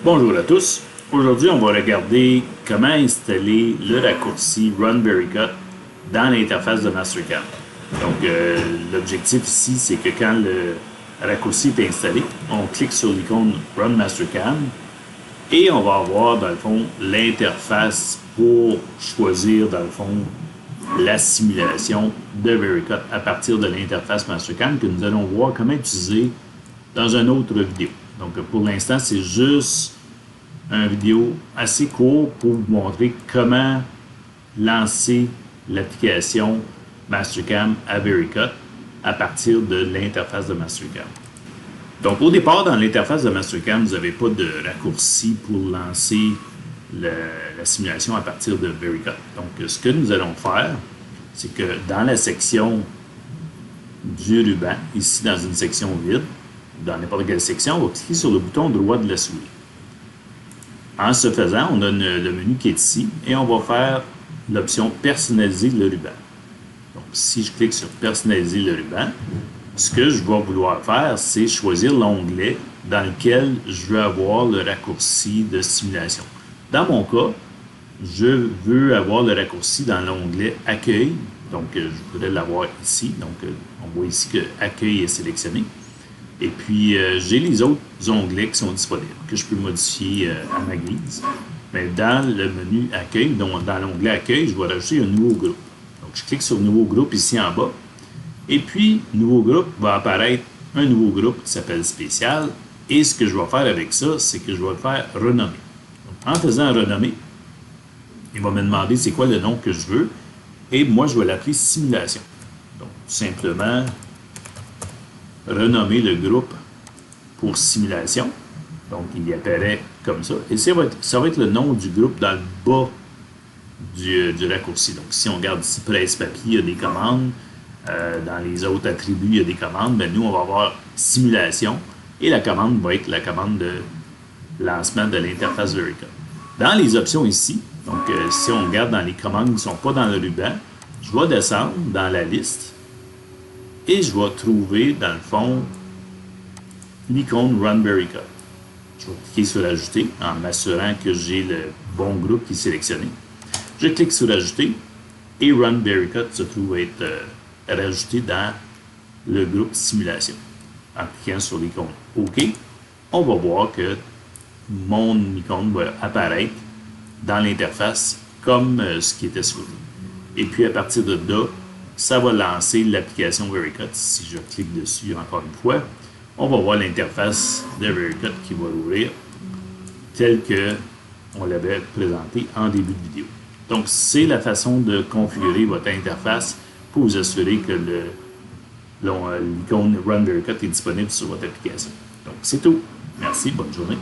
Bonjour à tous. Aujourd'hui, on va regarder comment installer le raccourci Run Very Cut dans l'interface de Mastercam. Donc, l'objectif ici, c'est que quand le raccourci est installé, on clique sur l'icône Run Mastercam et on va avoir, dans le fond, l'interface pour choisir, dans le fond, la simulation de VeryCut à partir de l'interface Mastercam que nous allons voir comment utiliser dans une autre vidéo. Donc, pour l'instant, c'est juste une vidéo assez courte pour vous montrer comment lancer l'application Mastercam à VeryCut à partir de l'interface de Mastercam. Donc, au départ, dans l'interface de Mastercam, vous n'avez pas de raccourci pour lancer la simulation à partir de VeryCut. Donc, ce que nous allons faire, c'est que dans la section du ruban, ici dans une section vide, dans n'importe quelle section, on va cliquer sur le bouton droit de la souris. En ce faisant, on a le menu qui est ici et on va faire l'option personnaliser le ruban. Donc, si je clique sur personnaliser le ruban, ce que je vais vouloir faire, c'est choisir l'onglet dans lequel je veux avoir le raccourci de simulation. Dans mon cas, je veux avoir le raccourci dans l'onglet Accueil. Donc, je voudrais l'avoir ici. Donc, on voit ici que Accueil est sélectionné. Et puis, j'ai les autres onglets qui sont disponibles, que je peux modifier à ma guise. Mais dans le menu Accueil, donc dans l'onglet Accueil, je vais rajouter un nouveau groupe. Donc, je clique sur Nouveau groupe ici en bas. Et puis, Nouveau groupe va apparaître un nouveau groupe qui s'appelle Spécial. Et ce que je vais faire avec ça, c'est que je vais le faire renommer. Donc, en faisant renommer, il va me demander c'est quoi le nom que je veux. Et moi, je vais l'appeler Simulation. Donc, tout simplement, renommer le groupe pour simulation. Donc, il y apparaît comme ça. Et ça va être le nom du groupe dans le bas du raccourci. Donc, si on regarde ici, presse-papier, il y a des commandes. Dans les autres attributs, il y a des commandes. Mais nous, on va avoir simulation. Et la commande va être la commande de lancement de l'interface VeryCut. Dans les options ici, donc si on regarde dans les commandes qui ne sont pas dans le ruban, je vais descendre dans la liste. Et je vais trouver, dans le fond, l'icône Run VeryCut. Je vais cliquer sur Ajouter en m'assurant que j'ai le bon groupe qui est sélectionné. Je clique sur Ajouter et Run VeryCut se trouve être rajouté dans le groupe Simulation. En cliquant sur l'icône OK, on va voir que mon icône va apparaître dans l'interface comme ce qui était souhaité. Et puis à partir de là, ça va lancer l'application VeryCut. Si je clique dessus encore une fois, on va voir l'interface de VeryCut qui va ouvrir telle qu'on l'avait présenté en début de vidéo. Donc, c'est la façon de configurer votre interface pour vous assurer que l'icône Run VeryCut est disponible sur votre application. Donc, c'est tout. Merci, bonne journée.